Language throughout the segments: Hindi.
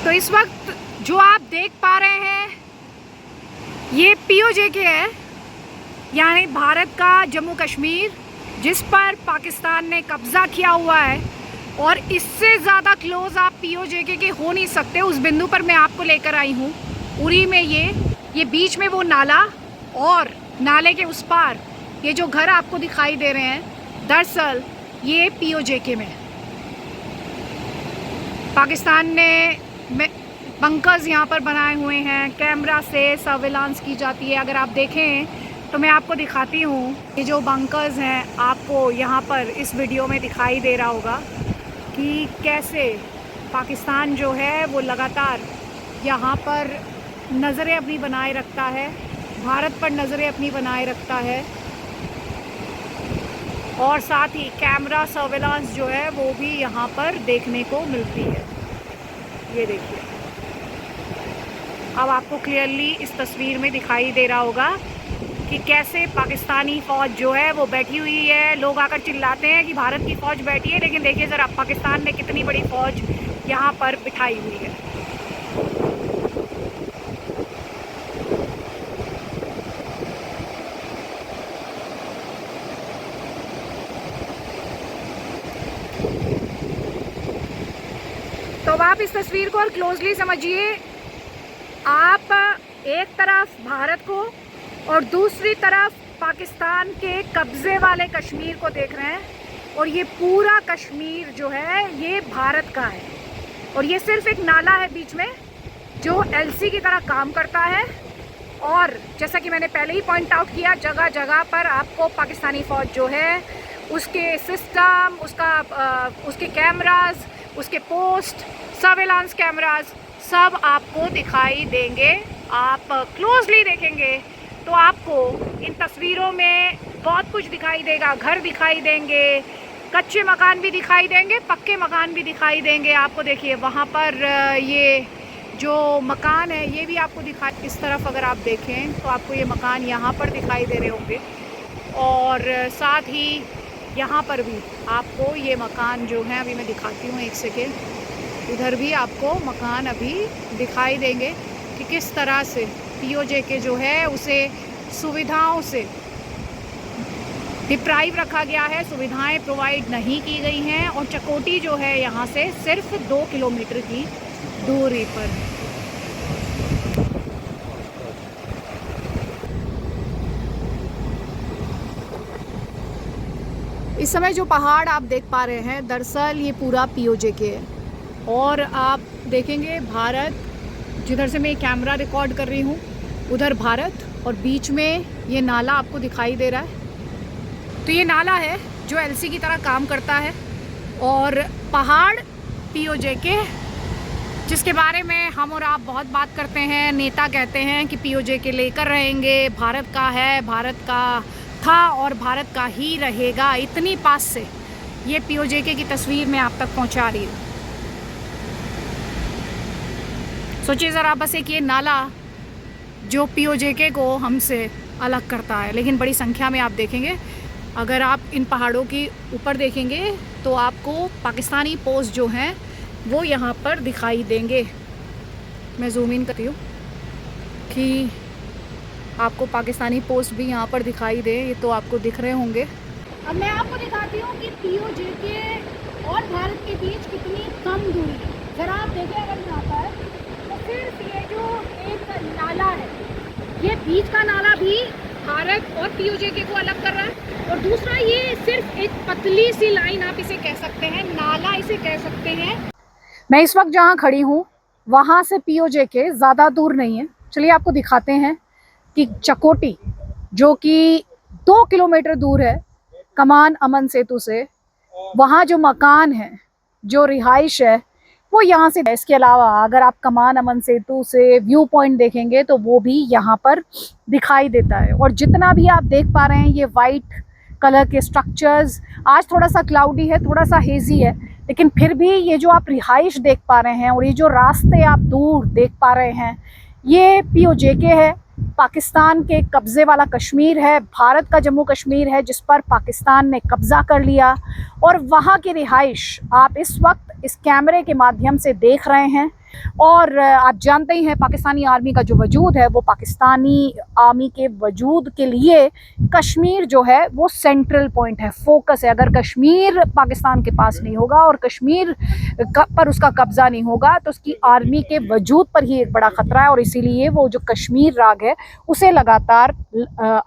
तो इस वक्त जो आप देख पा रहे हैं ये POJK है, यानी भारत का जम्मू कश्मीर, जिस पर पाकिस्तान ने कब्ज़ा किया हुआ है। और इससे ज़्यादा क्लोज़ आप POJK के हो नहीं सकते। उस बिंदु पर मैं आपको लेकर आई हूँ। उरी में ये बीच में वो नाला और नाले के उस पार ये जो घर आपको दिखाई दे रहे हैं, दरअसल ये POJK में पाकिस्तान ने बंकर्स यहाँ पर बनाए हुए हैं। कैमरा से सर्विलांस की जाती है। अगर आप देखें तो मैं आपको दिखाती हूँ, ये जो बंकर्स हैं आपको यहाँ पर इस वीडियो में दिखाई दे रहा होगा कि कैसे पाकिस्तान जो है वो लगातार यहाँ पर नज़रें अपनी बनाए रखता है, भारत पर नज़रें अपनी बनाए रखता है। और साथ ही कैमरा सर्विलांस जो है वो भी यहाँ पर देखने को मिलती है। ये देखिए, अब आपको क्लियरली इस तस्वीर में दिखाई दे रहा होगा कि कैसे पाकिस्तानी फ़ौज जो है वो बैठी हुई है। लोग आकर चिल्लाते हैं कि भारत की फ़ौज बैठी है, लेकिन देखिए ज़रा पाकिस्तान ने कितनी बड़ी फ़ौज यहाँ पर बिठाई हुई है। तो अब आप इस तस्वीर को और क्लोजली समझिए। आप एक तरफ भारत को और दूसरी तरफ पाकिस्तान के कब्ज़े वाले कश्मीर को देख रहे हैं। और ये पूरा कश्मीर जो है ये भारत का है। और ये सिर्फ एक नाला है बीच में जो LC की तरह काम करता है। और जैसा कि मैंने पहले ही पॉइंट आउट किया, जगह जगह पर आपको पाकिस्तानी फ़ौज जो है उसके सिस्टम, उसके कैमराज, उसके पोस्ट, सर्वेलांस कैमराज सब आपको दिखाई देंगे। आप क्लोजली देखेंगे तो आपको इन तस्वीरों में बहुत कुछ दिखाई देगा। घर दिखाई देंगे, कच्चे मकान भी दिखाई देंगे, पक्के मकान भी दिखाई देंगे। आपको देखिए वहाँ पर ये जो मकान है ये भी आपको दिखाई, इस तरफ अगर आप देखें तो आपको ये मकान यहाँ पर दिखाई दे रहे होंगे। और साथ ही यहाँ पर भी आपको ये मकान जो है, अभी मैं दिखाती हूँ, एक सेकेंड, इधर भी आपको मकान अभी दिखाई देंगे कि किस तरह से POJK जो है उसे सुविधाओं से डिप्राइव रखा गया है, सुविधाएं प्रोवाइड नहीं की गई हैं। और चकोटी जो है यहाँ से सिर्फ 2 किलोमीटर की दूरी पर है। इस समय जो पहाड़ आप देख पा रहे हैं, दरअसल ये पूरा POJK है। और आप देखेंगे भारत, जिधर से मैं कैमरा रिकॉर्ड कर रही हूँ उधर भारत, और बीच में ये नाला आपको दिखाई दे रहा है। तो ये नाला है जो LC की तरह काम करता है। और पहाड़ POJK, जिसके बारे में हम और आप बहुत बात करते हैं। नेता कहते हैं कि POJK लेकर रहेंगे, भारत का है, भारत का था और भारत का ही रहेगा। इतनी पास से ये POJK की तस्वीर मैं आप तक पहुंचा रही हूँ। सोचिए ज़रा बस एक ये नाला जो POJK को हमसे अलग करता है। लेकिन बड़ी संख्या में आप देखेंगे, अगर आप इन पहाड़ों के ऊपर देखेंगे तो आपको पाकिस्तानी पोस्ट जो हैं वो यहाँ पर दिखाई देंगे। मैं जूम इन करती हूँ कि आपको पाकिस्तानी पोस्ट भी यहाँ पर दिखाई दे, ये तो आपको दिख रहे होंगे। अब मैं आपको दिखाती हूँ कि POJK और भारत के बीच कितनी कम दूरी है। ज़रा आप देखें अगर यहाँ पर, तो सिर्फ ये जो एक नाला है, ये बीच का नाला भी भारत और POJK को अलग कर रहा है। और दूसरा ये सिर्फ एक पतली सी लाइन, आप इसे कह सकते हैं, नाला इसे कह सकते हैं। मैं इस वक्त जहाँ खड़ी हूँ वहाँ से POJK ज़्यादा दूर नहीं है। चलिए आपको दिखाते हैं कि चकोटी जो कि 2 किलोमीटर दूर है कमान अमन सेतु से, वहाँ जो मकान है, जो रिहाइश है, वो यहाँ से। इसके अलावा अगर आप कमान अमन सेतु से व्यू पॉइंट देखेंगे तो वो भी यहाँ पर दिखाई देता है। और जितना भी आप देख पा रहे हैं ये वाइट कलर के स्ट्रक्चर्स, आज थोड़ा सा क्लाउडी है, थोड़ा सा हेजी है, लेकिन फिर भी ये जो आप रिहाइश देख पा रहे हैं और ये जो रास्ते आप दूर देख पा रहे हैं, ये POJK है। पाकिस्तान के कब्ज़े वाला कश्मीर है, भारत का जम्मू कश्मीर है जिस पर पाकिस्तान ने कब्ज़ा कर लिया। और वहाँ की रिहाइश आप इस वक्त इस कैमरे के माध्यम से देख रहे हैं। और आप जानते ही हैं पाकिस्तानी आर्मी का जो वजूद है, वो पाकिस्तानी आर्मी के वजूद के लिए कश्मीर जो है वो सेंट्रल पॉइंट है, फोकस है। अगर कश्मीर पाकिस्तान के पास नहीं होगा और कश्मीर पर उसका कब्जा नहीं होगा तो उसकी आर्मी के वजूद पर ही एक बड़ा ख़तरा है, और इसीलिए वो जो कश्मीर राग है उसे लगातार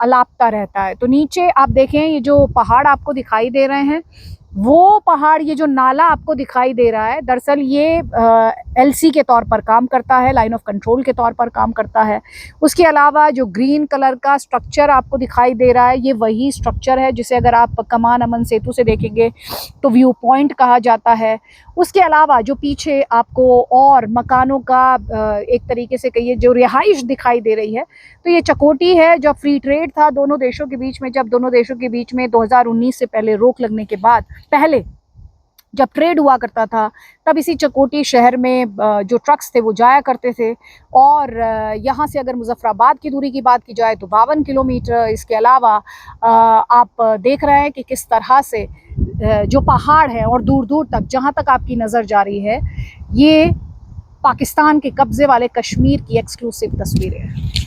अलापता रहता है। तो नीचे आप देखें, ये जो पहाड़ आपको दिखाई दे रहे हैं, वो पहाड़, ये जो नाला आपको दिखाई दे रहा है, दरअसल ये LC के तौर पर काम करता है, लाइन ऑफ कंट्रोल के तौर पर काम करता है। उसके अलावा जो ग्रीन कलर का स्ट्रक्चर आपको दिखाई दे रहा है, ये वही स्ट्रक्चर है जिसे अगर आप कमान अमन सेतु से देखेंगे तो व्यू पॉइंट कहा जाता है। उसके अलावा जो पीछे आपको और मकानों का एक तरीके से कहिए जो रिहाइश दिखाई दे रही है, तो ये चकोटी है। जब फ्री ट्रेड था दोनों देशों के बीच में, जब दोनों देशों के बीच में 2019 से पहले रोक लगने के बाद, पहले जब ट्रेड हुआ करता था, तब इसी चकोटी शहर में जो ट्रक्स थे वो जाया करते थे। और यहाँ से अगर मुजफ्फराबाद की दूरी की बात की जाए तो 52 किलोमीटर। इसके अलावा आप देख रहे हैं कि किस तरह से जो पहाड़ हैं और दूर दूर तक जहाँ तक आपकी नज़र जा रही है, ये पाकिस्तान के कब्ज़े वाले कश्मीर की एक्सक्लूसिव तस्वीरें हैं।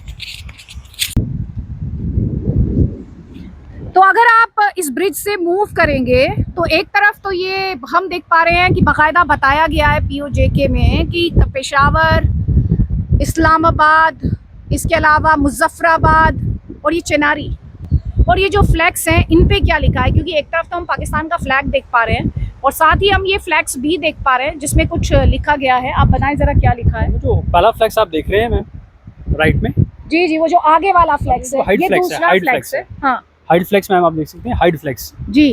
तो अगर आप इस ब्रिज से मूव करेंगे तो एक तरफ तो ये हम देख पा रहे हैं कि बाकायदा बताया गया है POJK में कि पेशावर, इस्लामाबाद, इसके अलावा मुजफ्फराबाद और ये चिनारी, और ये जो फ्लैग्स हैं इन पे क्या लिखा है, क्योंकि एक तरफ तो हम पाकिस्तान का फ्लैग देख पा रहे हैं और साथ ही हम ये फ्लैग्स भी देख पा रहे हैं जिसमें कुछ लिखा गया है। आप बताएं ज़रा क्या लिखा है। जो पहला फ्लैग्स आप देख रहे हैं मैम राइट में, जी जी, वो जो आगे वाला फ्लैग्स है, ये दूसरा फ्लैग्स है। हाँ, हाइड फ्लैक्स मैम आप देख सकते हैं, हाइड फ्लैक्स जी।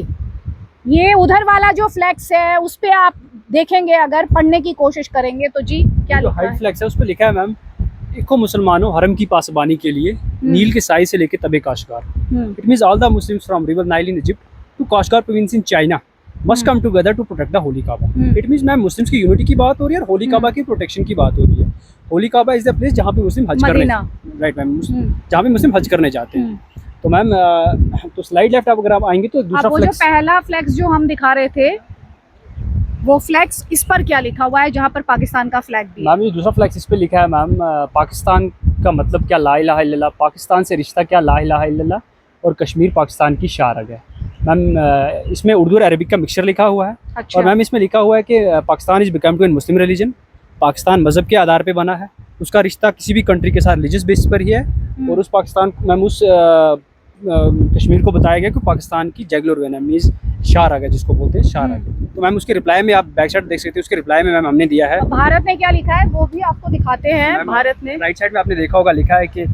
ये उधर वाला जो फ्लैक्स है उस पे आप देखेंगे, अगर पढ़ने की कोशिश करेंगे तो जी क्या लिखा है। हाइड फ्लैक्स है उस पे लिखा है मैम, इको मुसलमानों हरम की पासबानी के लिए नील के साई से लेके तबे Kashgar. It means all the Muslims from river Nile in Egypt to Kashgar province in China must come together to protect the holy Kaaba. It means मैम मुस्लिम्स की यूनिटी की बात हो रही है और होली काबा की प्रोटेक्शन की बात हो रही है। होली काबा इज द प्लेस जहाँ पे मुस्लिम हज करने, राइट मैम, जहाँ पे मुस्लिम हज करने जाते हैं। तो मैम तो स्लाइड लेफ्ट अगर आप आएंगे तो दूसरा वो जो पहला फ्लैक्स जो हम दिखा रहे थे, वो फ्लैक्स इस पर क्या लिखा हुआ है जहाँ पर पाकिस्तान का फ्लैग भी है? मैम ये दूसरा फ्लैक्स इस पे लिखा है मैम, पाकिस्तान का मतलब क्या, ला इलाहा इल्लल्लाह, पाकिस्तान से रिश्ता क्या, ला इलाहा इल्लल्लाह, और कश्मीर पाकिस्तान की शारग है। मैम इसमें उर्दू और अरबिक का मिक्सचर लिखा हुआ है। अच्छा। और मैम इसमें लिखा हुआ है कि Pakistan is become to an Muslim religion, Pakistan मज़हब के आधार पे बना है, उसका रिश्ता किसी भी कंट्री के साथ रिलीजियस बेसिस पर ही है। और उस पाकिस्तान मैम उस कश्मीर को बताया गया कि पाकिस्तान की जगलर वेन है, मीन्स शारग है, जिसको बोलते हैं शारग। तो मैम उसके रिप्लाई में आप बैक साइड देख सकते हैं, उसके रिप्लाई में मैम हमने दिया है। भारत ने क्या लिखा है वो भी आपको दिखाते हैं। भारत ने राइट साइड में आपने देखा होगा, लिखा है कि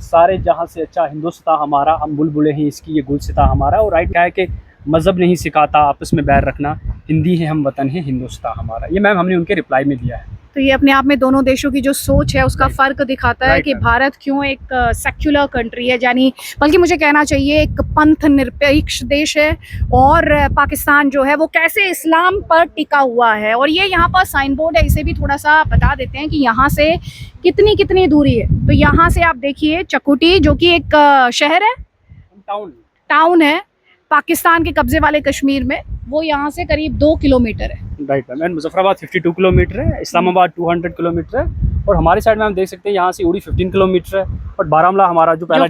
सारे जहाँ से अच्छा हिंदुस्तान हमारा, हम बुलबुले हैं इसकी, ये गुलसिता हमारा। और राइट क्या है कि मज़हब नहीं सिखाता आपस में बैर रखना, हिंदी है हम वतन है हिंदुस्तान हमारा। ये मैम हमने उनके रिप्लाई में दिया है। तो ये अपने आप में दोनों देशों की जो सोच है उसका फ़र्क दिखाता है कि भारत क्यों एक सेक्युलर कंट्री है, यानी बल्कि मुझे कहना चाहिए एक पंथ निरपेक्ष देश है, और पाकिस्तान जो है वो कैसे इस्लाम पर टिका हुआ है। और ये यहाँ पर साइन बोर्ड है, इसे भी थोड़ा सा बता देते हैं कि यहाँ से कितनी दूरी है। तो यहाँ से आप देखिए चकुटी, जो कि एक शहर है, टाउन है पाकिस्तान के कब्जे वाले कश्मीर में, वो यहाँ से करीब 2 किलोमीटर है। Right ma'am. And Muzaffarabad 52 kilometre है, इस्लामाबाद 200 किलोमीटर है, और हमारे साइड में हम देख सकते हैं यहाँ से उड़ी 15 किलोमीटर है, और बारामूला हमारा जो पहला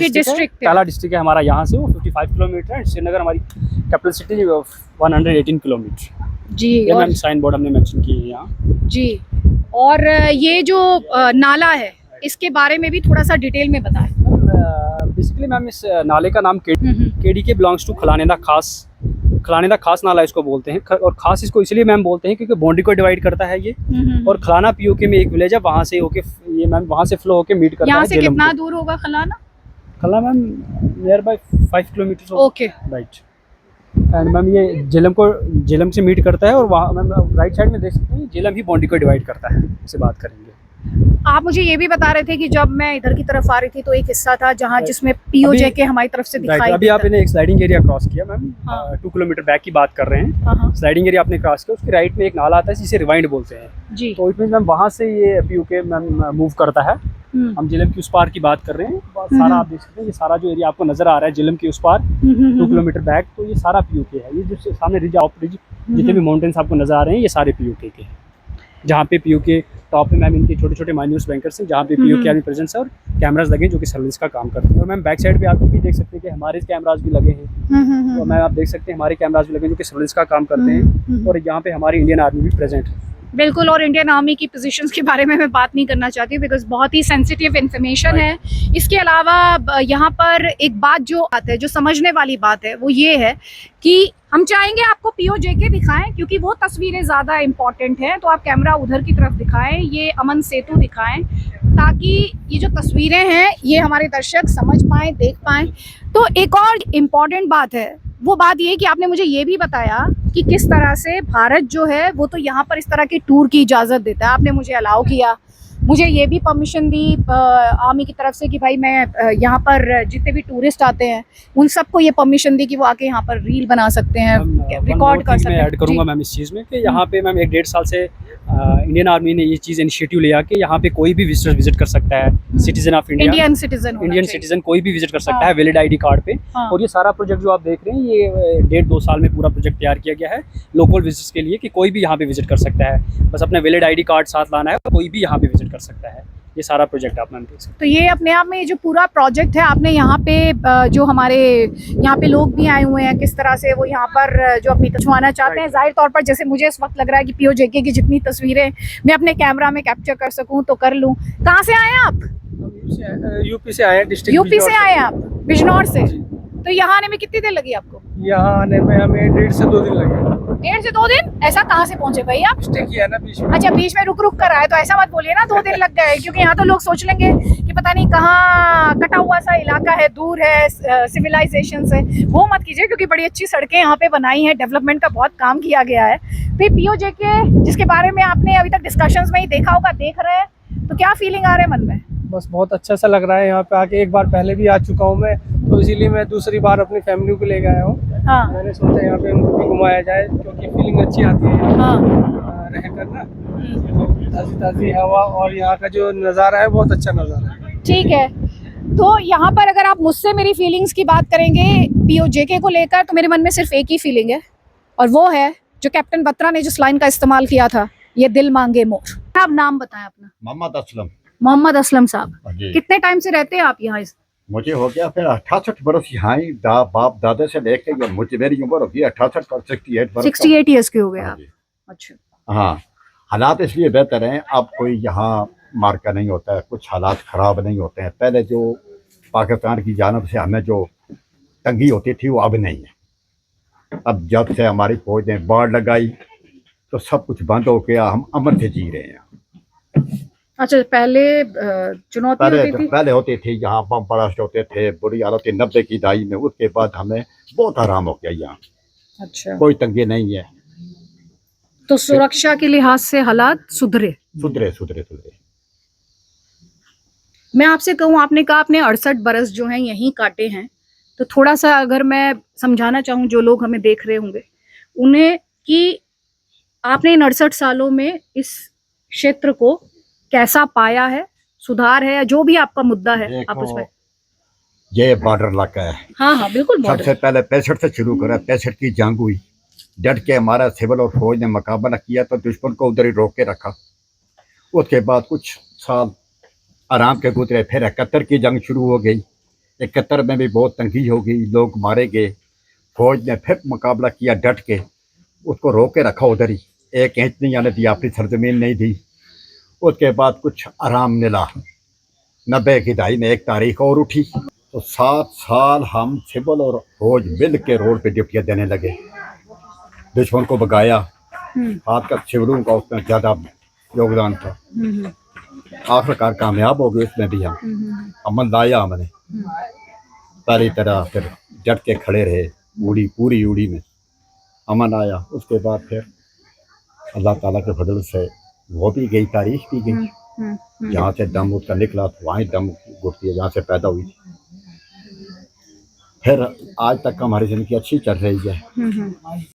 डिस्ट्रिक्ट है हमारा, यहाँ से वो 55 किलोमीटर है। श्रीनगर हमारी कैपिटल सिटी 118 किलोमीटर जी। ये मैम साइन बोर्ड हमने मेंशन किए हैं यहाँ जी। और ये जो नाला है इसके बारे में भी थोड़ा सा डिटेल में बताएं। बेसिकली मैम इस नाले का नाम KDK बिलोंग्स टू खलानेदा खास नाला इसको बोलते हैं। और खास इसको इसलिए मैम बोलते हैं क्योंकि बाउंड्री को डिवाइड करता है ये। और खलाना POK में एक विलेज है, वहाँ से होके ये मैम वहाँ से फ्लो होके मीट करता है। यहाँ से कितना दूर होगा खलाना? खलाना ma'am near by 5 kilometre. Okay, right. And ma'am ये झेलम से मीट करता है, और वहाँ मैम राइट साइड में देख सकते हैं झेलम ही बाउंड्री को डिवाइड करता है। इससे बात करेंगे। आप मुझे ये भी बता रहे थे कि जब मैं इधर की तरफ आ रही थी तो एक हिस्सा था जहाँ जिसमें POJK हमारी तरफ से दिखाई अभी आपने एक स्लाइडिंग एरिया क्रॉस किया मैम। 2 किलोमीटर बैक की बात कर रहे हैं। स्लाइडिंग एरिया आपने क्रॉस किया, उसके राइट में एक नाला आता है जिसे रिवाइंड बोलते हैं जी। तो इट मींस मैम वहाँ से ये POK मैम मूव करता है। हम झेलम की उस पार की बात कर रहे हैं। सारा आप देख सकते हैं, ये सारा जो एरिया आपको नजर आ रहा है झेलम के उस पार 2 किलोमीटर बैक, तो ये सारा POK है। ये जो सामने रिज जितने भी माउंटेन्स आपको नजर आ रहे हैं ये सारे POK के हैं। जहाँ पे पीओ के टॉप पे मैम इनके छोटे छोटे माइन्यूट बैंकर्स हैं, जहाँ पे पीओ के आर्मी प्रेजेंस है और कैमराज लगे हैं जो कि सर्विलेंस का काम करते हैं। और मैम बैक साइड पे आप ये भी देख सकते हैं कि हमारे कैमराज भी लगे हैं, तो मैम आप देख सकते हैं हमारे कैमराज भी लगे हैं जो कि सर्विलेंस का काम करते हैं। और यहाँ पे हमारी इंडियन आर्मी भी प्रेजेंट है। बिल्कुल, और इंडियन आर्मी की पोजीशंस के बारे में मैं बात नहीं करना चाहती बिकॉज बहुत ही सेंसिटिव इन्फॉर्मेशन है। इसके अलावा यहाँ पर एक बात जो आती है, जो समझने वाली बात है, वो ये है कि हम चाहेंगे आपको पीओजेके दिखाएं क्योंकि वो तस्वीरें ज़्यादा इम्पॉर्टेंट हैं। तो आप कैमरा उधर की तरफ दिखाएं, ये अमन सेतु दिखाएं, ताकि ये जो तस्वीरें हैं ये हमारे दर्शक समझ पाएँ, देख पाएँ। तो एक और इम्पॉर्टेंट बात है, वो बात ये कि आपने मुझे ये भी बताया कि किस तरह से भारत जो है वो तो यहाँ पर इस तरह के टूर की इजाज़त देता है। आपने मुझे अलाउ किया, मुझे ये भी परमिशन दी आर्मी की तरफ से कि भाई मैं यहाँ पर जितने भी टूरिस्ट आते हैं उन सबको ये परमिशन दी कि वो आके यहाँ पर रील बना सकते हैं, रिकॉर्ड कर सकते हैं। मैं ऐड करूँगा मैम इस चीज़ में कि यहाँ पे मैम 1-1.5 साल से इंडियन आर्मी ने ये चीज़ इनिशिएटिव लिया कि यहाँ पे कोई भी विजिटर विजिट कर सकता है, citizen of India, Indian citizen कोई भी विजिट कर सकता है वैलिड आईडी कार्ड पे। और ये सारा प्रोजेक्ट जो आप देख रहे हैं ये 1.5-2 साल में पूरा प्रोजेक्ट तैयार किया गया है लोकल विजिट्स के लिए कि कोई भी यहाँ पे विजिट कर सकता है, बस अपना वैलिड आईडी कार्ड साथ लाना है, कोई भी यहाँ पे विजिट कर सकता है। ये सारा प्रोजेक्ट आप देख सकते हैं। तो ये अपने आप में ये जो पूरा प्रोजेक्ट है, आपने यहाँ पे जो हमारे यहाँ पे लोग भी आए हुए हैं, किस तरह से वो यहाँ पर जो अपनी तस्वीरें चाहते हैं, जाहिर तौर पर जैसे मुझे इस वक्त लग रहा है कि पीओजेके की जितनी तस्वीरें मैं अपने कैमरा में कैप्चर कर सकूं तो कर लूं। कहाँ से आए हैं आप? यूपी से आए हैं, डिस्ट्रिक्ट यूपी से आए हैं आप, बिजनौर से। तो यहाँ आने में कितनी देर लगी आपको? यहाँ आने में हमें 1.5 से 2 दिन लगे। 1.5 से 2 दिन? ऐसा कहाँ से पहुँचे भाई आप? स्टे किया ना बीच में। अच्छा, बीच में रुक रुक कर आए, तो ऐसा मत बोलिए ना 2 दिन लग गए, क्योंकि यहाँ तो लोग सोच लेंगे कि पता नहीं कहाँ कटा हुआ सा इलाका है, दूर है सिविलाइजेशन से। वो मत कीजिए, क्योंकि बड़ी अच्छी सड़कें यहाँ पे बनाई हैं, डेवलपमेंट का बहुत काम किया गया है। फिर पीओजेके जिसके बारे में आपने अभी तक डिस्कशंस में ही देखा होगा, देख रहे हैं, तो क्या फीलिंग आ रहा है मन में? बस बहुत अच्छा सा लग रहा है यहाँ पे आके। एक बार पहले भी आ चुका हूँ मैं, तो इसीलिए मैं दूसरी बार अपनी फैमिली को लेकर आया हूँ। हाँ। मैंने सोचा यहाँ पे उनको भी घुमाया जाए, क्योंकि फीलिंग अच्छी आती है हाँ। रह कर ना, ताज़ी ताज़ी हवा, और यहाँ का जो नज़ारा है बहुत अच्छा नज़ारा है। ठीक है, तो यहाँ पर अगर आप मुझसे मेरी फीलिंग्स की बात करेंगे पीओजेके को लेकर, तो मेरे मन में सिर्फ एक ही फीलिंग है, और वो है जो कैप्टन बत्रा ने जिस लाइन का इस्तेमाल किया था, ये दिल मांगे मोर। आप नाम बताएं अपना। मोहम्मद असलम। मोहम्मद असलम साहब, जी। कितने टाइम से रहते हैं आप यहाँ? मुझे हो गया फिर 68 बरस यहाँ ही बाप दादा से लेके मुझे मेरी उम्र हो गई 68 पर 68 बरस। 68 ईयर्स के हो गए आप? अच्छा। हाँ, हालात इसलिए बेहतर हैं, अब कोई यहाँ मार्का नहीं होता है, कुछ हालात ख़राब नहीं होते हैं। पहले जो पाकिस्तान की जानब से हमें जो तंगी होती थी वो अब नहीं है। अब जब से हमारी फौज ने बाढ़ लगाई तो सब कुछ बंद हो गया, हम अमन से जी रहे हैं। अच्छा, पहले चुनौती होती थी? पहले होती थी, यहाँ बम ब्लास्ट होते थे, बुरी हालत थी 90 की दहाई में। उसके बाद हमें बहुत आराम हो गया यहाँ। अच्छा, कोई तंगी नहीं है। तो सुरक्षा के लिहाज से हालात सुधरे? सुधरे सुधरे सुधरे। मैं आपसे कहूँ, आपने कहा आपने 68 बरस जो हैं यहीं काटे हैं, तो थोड़ा सा अगर मैं समझाना चाहूँ जो लोग हमें देख रहे होंगे उन्हें, कि आपने इन 68 सालों में इस क्षेत्र को कैसा पाया है, सुधार है, या जो भी आपका मुद्दा है आप उसमें। ये बॉर्डर इलाका है। हाँ हाँ बिल्कुल। सबसे पहले 65 से शुरू करा, 65 की जंग हुई, डट के हमारा सिविल और फौज ने मुकाबला किया, तो दुश्मन को उधर ही रोक के रखा। उसके बाद कुछ साल आराम के गुजरे, फिर 71 की जंग शुरू हो गई। 71 में भी बहुत तंगी हो गई, लोग मारे गए। फौज ने फिर मुकाबला किया डट के, उसको रोक के रखा उधर ही, 1 इंच नहीं आने दी, अपनी सरजमीन नहीं दी। उसके बाद कुछ आराम मिला, 90 की दहाई में एक तारीख और उठी, तो 7 साल हम सिविल और फौज मिल के रोड पे ड्यूटियाँ देने लगे, दुश्मन को भगाया। हाथ का सिविलों का उसमें ज़्यादा योगदान था। आखिरकार कामयाब हो गए उसमें भी हम। अमन लाया हमने सारी तरह, फिर डट के खड़े रहे, पूरी उड़ी में अमन आया। उसके बाद फिर अल्लाह ताला के फजल से वो भी गई, तारीख भी गई। जहाँ से दम उसका निकला तो वहीं दम घुटती है, जहाँ से पैदा हुई। फिर आज तक हमारी ज़िंदगी अच्छी चल रही है।